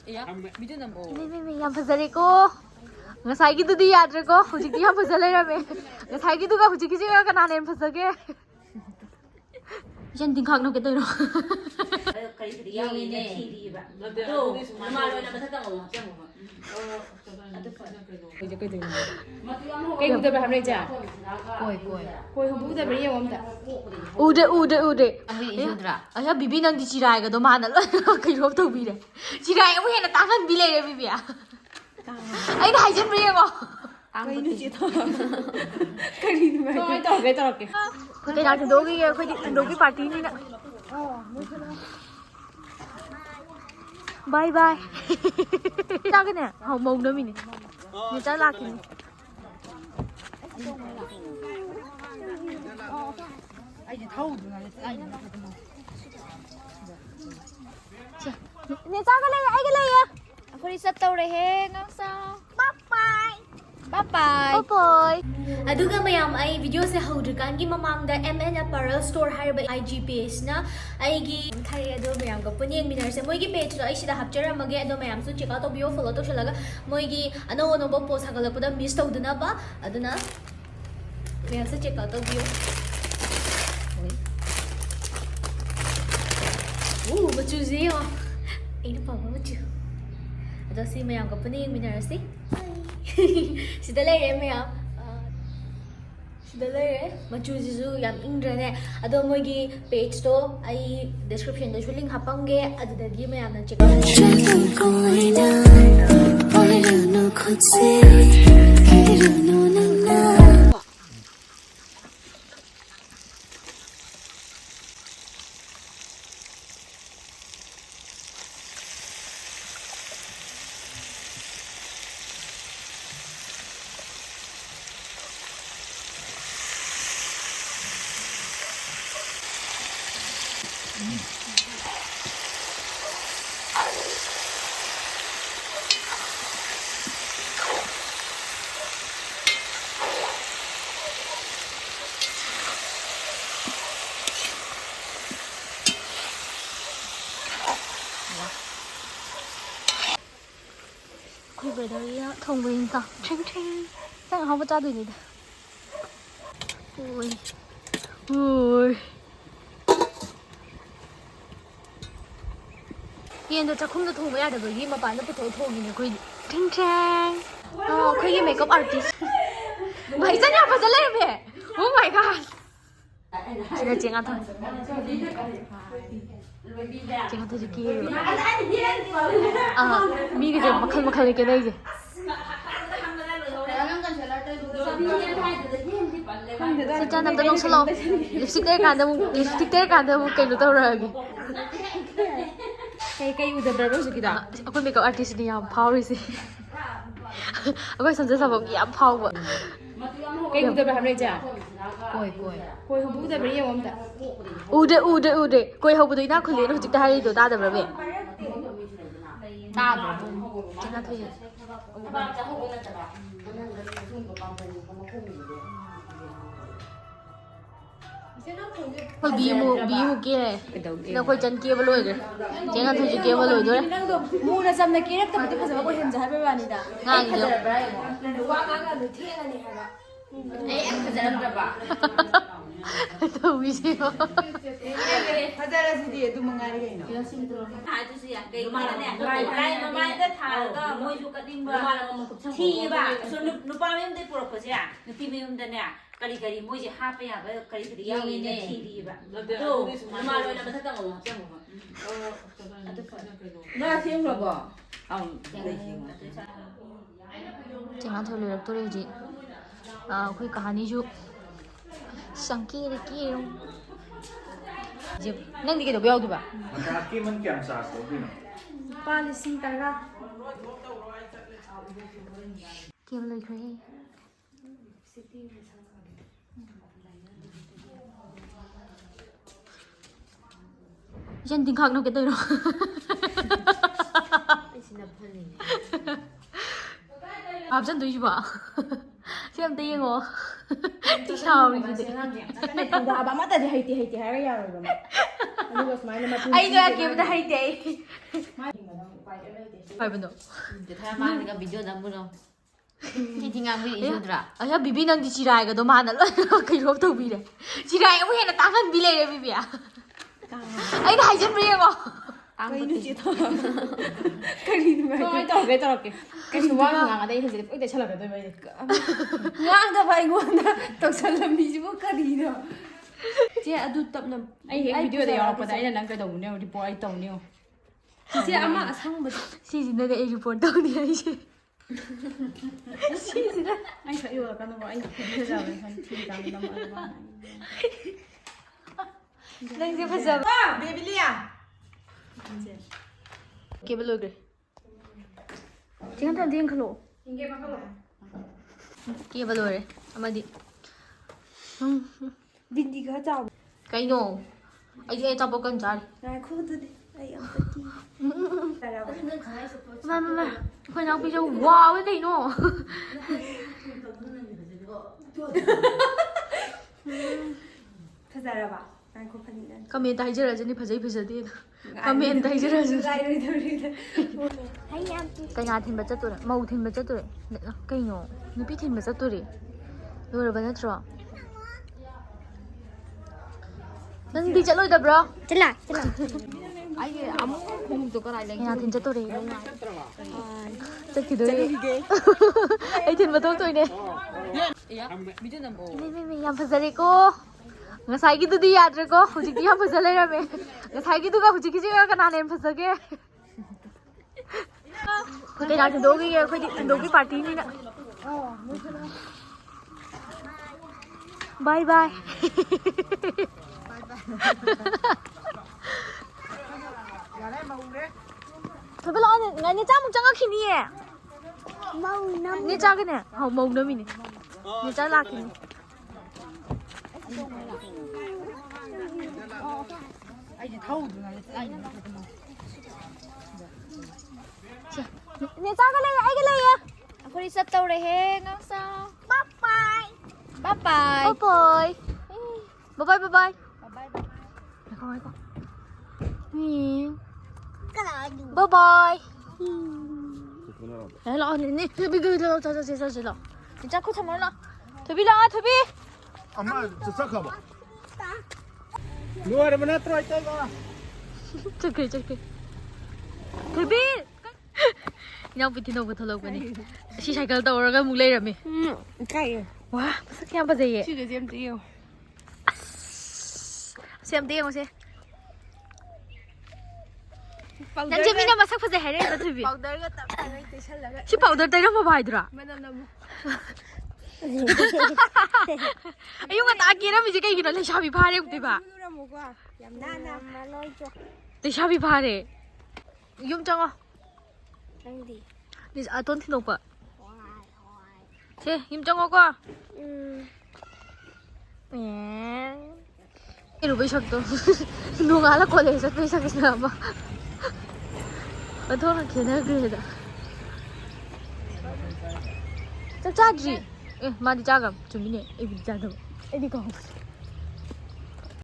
Yam fazareko. Ngasaigidudi yadreko. Hujiki yam fazalerabe. Ngasaigiduga hujiki jiga kanane yam fazage. Yan ding khak no ke toiro. Kari kari yang ini touriba. Tuh, nama lo nama saya tahu. Kayak udah berapa aja? Koi udah beri yang mana? Ude. Ayah bibi nang di cirai ke mana lo? Kayak tuh bibi. Cirai aku hendak tangan bilai ya bibi ya. Ayah dah hajar beri aku. Kayak ini sih tuh. Kayak ini macam. Betul oke. Kau dah tendogi ya, kau tendogi party ni nak. Bye bye. Sao cái này? Hồng mông nữa mình này. Người ta lạc kìa. Nè sao cái này? Ai cái này à? Aku đi sắp tàu đây he, ngang sao? Bye bye. Bye bye. Bye bye. Aduga mayam ai video se haudukan gi mamang da MN apparel store haiba IG page na ai gi khai ado mayam ga punyeng minar se moi gi page ro ai sida hapchara mage ado mayam su check out bio follow to shalaga moi gi ano bo post hagala pada miss tawduna ba aduna mayam su check out bio bachu zio ai pa bachu ado si mayam ga punyeng minar si sida lere mayam Dalare, machu jisu yam indrane. Ado mogi page to ai description da link hapange adudagi mayam na check. Về đây thông minh sao? Chinh chinh. Chắc là không có cho được gì đâu. Ui. Hiện giờ chắc không được thông với ai được bởi vì mà bạn nó có thổi thông gì quên. Chinh chinh. Khơi cái makeup artist. Mày sao nhau phải ra lên vậy? Oh my god. Chỉ là chuyện ăn thôi. Jangan terjekir. Mi kerja makan lagi lagi. Sejak nam tolong slow. Lipstick ter kan mu kayu tahu lagi. Kayak udah berapa sih kita? Aku makeup artist ni yang power sih. Aku sampai sama yang power. Kayak udah berapa aja? Koi udah beri yang mana? Ude. Koi hau betul ina kulit hujik dah hari itu tak ada berapa. Tak ada. Jangan tu je. Koi bimu ke? Nak koi jan ke baloi ke? Jangan tu je ke baloi tu. Muna sam na kirak tapi pas aku hendak habis bani dah. Ngang je. Em kerja berapa? Tahu sih. Hajar sih itu mengalir ini. Itu sih ya. Kayak mana nih? Mama itu tahu mau juga timba. Tiba. So nupa memang dia pura kerja. Nupi memang dia nih. Kali-kali mau je apa ya? Kali-kali yang ini tiba. Tuh, mama lo nama saya tahu. Nggak sih berapa? Jangan terlalu lelak tu je. Koi kahani ju. Sangki ni kiri. Jep. Nang di kita biar tu ba? Kaki menkiam satu ni. Palising tara. Kira lagi kiri. Jangan tinggal nak kita tu. Apa jangan tu juga. Siapa tu yang oh. Tisau ni kita. Dah abang mata dia hai hari ya. Aduh, semua ni macam. Ay, jo, aquí me hay day. ꯍꯥꯏꯕꯅꯣ ꯊꯥ ꯃꯥꯡꯗꯒ video ꯅꯝꯕꯨꯅꯣ ꯁꯤꯗꯤ ꯉꯥꯡꯕꯤꯔꯤ ꯏꯁꯨꯗ꯭ꯔꯥ ꯑꯩ ꯕꯤꯕꯤ ꯅꯪꯗꯤ ꯆꯤꯔꯥꯏꯒꯗꯣ ꯃꯥꯅ ꯂꯣꯏꯅ ꯀꯩꯅꯣ ꯇꯧꯕꯤꯔꯦ ꯆꯤꯔꯥꯏ ꯑꯃꯨꯛ ꯍꯦꯟꯅ ꯇꯥꯡꯍꯟꯕꯤ ꯂꯩꯔꯦ ꯕꯤꯕꯤ ꯑꯩꯅ ꯍꯥꯏꯖꯟꯕ ꯌꯦꯡꯉꯣ ꯀꯃꯥꯏꯅ ꯇꯧꯔꯛꯀꯦ ꯀꯩꯁꯨ ꯋꯥ ꯉꯥꯡꯉꯗ ꯑꯩ ꯍꯧꯖꯤꯛ ꯄꯨꯡ ꯇꯩꯁꯜꯂꯛꯀꯗꯣꯏꯕ ꯑꯩꯗꯤ ꯉꯥꯡꯗꯕ ꯑꯩꯉꯣꯟꯗ ꯇꯧꯁꯜꯂꯝꯃꯤꯁꯤꯕꯨ ꯀꯔꯤꯅꯣ ꯆꯦ ꯑꯗꯨ ꯇꯞꯅ ꯑꯩ ꯍꯦꯛ ꯚꯤꯗꯤꯑꯣꯗ ꯌꯥꯎꯔꯛꯄꯗ ꯑꯩꯅ ꯅꯪ ꯀꯩꯗꯧꯕꯅꯦ ꯔꯤꯄꯣꯔꯠ ꯑꯩ ꯇꯧꯅꯤꯌꯣ ꯆꯦ ꯑꯃ ꯑꯁꯪꯕꯗ ꯁꯤꯁꯤꯅꯅꯦ ꯑꯩ ꯔꯤꯄꯣꯔꯠ ꯇꯧꯅꯤ ꯑꯩꯁꯦ ꯁꯤꯁꯤꯗ ꯑꯩ ꯁꯛ ꯌꯣꯜꯂꯛꯀꯅꯨꯀꯣ ꯑꯩ ꯐꯖꯕꯅꯦ ꯊꯤꯔꯤ ꯀꯥꯟꯗ ꯅꯝꯃꯛꯑꯒ ꯅꯪꯁꯦ ꯐꯖꯕ ꯕꯦꯕꯤꯂꯤꯌꯥ ꯀꯦꯕ ꯂꯣꯏꯈ꯭ꯔꯦ ꯆꯤꯡꯈꯠꯇ ꯌꯦꯡꯈꯠꯂꯣ ꯀꯦꯕ ꯂꯣꯏꯔꯦ ꯑꯃꯗꯤ ꯕꯤꯟꯗꯤ ꯈꯔ ꯆꯥꯎ ꯀꯩꯅꯣ ꯑꯩꯗꯤ ꯑꯩ ꯑꯆꯥꯄꯣꯠ ꯀꯟꯅ ꯆꯥꯔꯤ ꯉꯥꯏꯈꯣ ꯑꯗꯨꯗꯤ ꯑꯩ ꯑꯝꯇ ꯀꯤ ꯃꯥ ꯑꯩꯈꯣꯏ ꯅꯥꯎꯄꯤꯁꯦ ꯋꯥꯋꯦ ꯀꯩꯅꯣ ꯐꯖꯔꯕ ꯉꯥꯏꯈꯣ ꯐꯅꯤꯅ ꯀꯃꯦꯟꯇ ꯍꯥꯏꯖꯔꯁꯅꯤ ꯐꯖꯩ ꯐꯖꯗꯦꯅ ꯀꯃꯦꯟꯇ ꯍꯥꯏꯖꯔꯁꯅꯤ ꯀꯩꯅꯥ ꯊꯤꯟꯕ ꯆꯠꯇꯣꯔꯦ ꯃꯧ ꯊꯤꯟꯕ ꯆꯠꯇꯣꯔꯦ ꯀꯩꯅꯣ ꯅꯨꯄꯤ ꯊꯤꯟꯕ ꯆꯠꯇꯣꯔꯦ ꯂꯣꯏꯔꯕ ꯅꯠꯇ꯭ꯔꯣ ꯅꯪꯗꯤ ꯆꯠꯂꯣꯏꯗꯕ꯭ꯔꯣ ꯑꯩꯒꯤ ꯑꯃꯨꯛ ꯈꯣꯡꯎꯞꯇꯣ ꯀꯗꯥꯏ ꯂꯩ ꯀꯩꯅꯥ ꯊꯤꯟ ꯆꯠꯇꯣꯔꯦ ꯆꯠꯈꯤꯗꯣꯔꯦ ꯑꯩ ꯊꯤꯟꯕ ꯊꯣꯛꯇꯣꯏꯅꯦ ꯌꯥꯝ ꯐꯖꯔꯦꯀꯣ ꯉꯁꯥꯏꯒꯤꯗꯨꯗꯤ ꯌꯥꯗ꯭ꯔꯦꯀꯣ ꯍꯧꯖꯤꯛꯇꯤ ꯌꯥꯝ ꯐꯖ ꯂꯩꯔꯝꯃꯦ ꯉꯁꯥꯏꯒꯤꯗꯨꯒ ꯍꯧꯖꯤꯛꯀꯤꯁꯤꯒ ꯀꯅꯥꯅ ꯍꯦꯟꯅ ꯐꯖꯒꯦ ꯑꯩꯈꯣꯏ ꯀꯩꯅꯥ ꯊꯤꯟꯗꯣꯛꯈꯤꯒꯦ ꯑꯩꯈꯣꯏꯗꯤ ꯊꯤꯟꯗꯣꯛꯄꯤ ꯄꯥꯔꯇꯤꯅꯤꯅ ꯕꯥꯏ ꯕꯥꯏ ꯊꯣꯏꯕ ꯂꯥꯛꯑꯣ ꯅꯦ ꯆꯥꯃꯨꯛ ꯆꯪꯉꯛꯈꯤꯅꯤꯌꯦ ꯅꯦ ꯆꯥꯒꯅꯦ ꯍꯥꯎ ꯃꯧ ꯅꯝꯃꯤꯅꯦ ꯅꯦ ꯆꯥ ꯂꯥꯛꯈꯤꯅꯤ ꯑꯩꯗꯤ ꯊꯧꯗ꯭ꯔꯤꯉꯩꯗ ꯅꯦ ꯆꯥꯒ ꯂꯩꯌꯦ ꯑꯩꯒ ꯂꯩꯌꯦ ꯑꯩꯈꯣꯏ ꯆꯠꯇꯧꯔꯦꯍꯦ ꯉꯪꯁꯥ ꯕꯥꯏ ꯕꯥꯏ ꯕꯥꯏ ꯕꯥꯏ ꯕꯥꯏ ꯂꯥꯛꯑꯣ ꯅꯦ ꯊꯣꯏꯕꯤ ꯂꯥꯛꯑꯣ ꯆꯠꯁꯤ ꯂꯥꯛꯑꯣ ꯆꯥꯛ ꯈꯨꯠ ꯊꯝꯃꯣ ꯂꯥꯛꯑꯣ ꯊꯣꯏꯕꯤ ꯂꯥꯛꯑꯣ ꯊꯣꯏꯕꯤ ꯑꯃ ꯆꯠꯈ꯭ꯔꯕ ꯂꯣꯏꯔꯕ ꯅꯠꯇ꯭ꯔꯣ ꯏꯇꯩꯒ ꯆꯠꯈ꯭ꯔꯦ ꯊꯣꯏꯕꯤ ꯏꯅꯥꯎꯄꯤ ꯊꯤꯟꯗꯣꯛꯄ ꯊꯣꯛꯂꯛꯄꯅꯤ ꯑꯁꯤ ꯁꯥꯏꯀꯜ ꯇꯧꯔꯒ ꯑꯃꯨꯛ ꯂꯩꯔꯝꯃꯦ ꯏꯀꯥꯏꯌꯦ ꯋꯥ ꯃꯁꯛ ꯌꯥꯝ ꯐꯖꯩꯌꯦ ꯁꯤꯒꯁꯦ ꯑꯝꯇ ꯌꯦꯡꯉꯣ ꯁꯤ ꯑꯝꯇ ꯌꯦꯡꯉꯣꯁꯦ ꯅꯪꯁꯦ ꯃꯤꯅ ꯃꯁꯛ ꯐꯖꯩ ꯍꯥꯏꯔꯛꯏꯕ ꯊꯣꯏꯕꯤ ꯄꯥꯎꯗꯔꯒ ꯇꯞꯅ ꯇꯩꯁꯜꯂꯒ ꯁꯤ ꯄꯥꯎꯗꯔ ꯇꯩꯔꯝꯃꯕ ꯍꯥꯏꯗꯨꯔꯥ ꯃꯅꯝ ꯅꯝꯃꯨ ꯑꯌꯨꯛ ꯉꯟꯇꯥ ꯀꯦꯔꯝꯃꯤꯁꯦ ꯀꯩꯒꯤꯅꯣ ꯂꯩꯁꯥꯕꯤ ꯐꯥꯔꯦ ꯑꯃꯨꯛꯇꯣꯏꯕ ꯂꯨꯔꯝꯃꯨꯀꯣ ꯌꯥꯝ ꯅꯥꯟꯅ ꯂꯩꯁꯥꯕꯤ ꯐꯥꯔꯦ ꯌꯨꯝ ꯆꯪꯉꯣ ꯅꯪꯗꯤ ꯑꯇꯣꯟ ꯊꯤꯟꯗꯣꯛꯄ ꯁꯦ ꯌꯨꯝ ꯆꯪꯉꯣꯀꯣ 이러고 있었어. 농아라 콜레에서 빼서기나 봐. 어떠나 걔네 그래다. 짭짜지. 예, 많이 작아. 좀 이네. 이비 작아. 이리 가.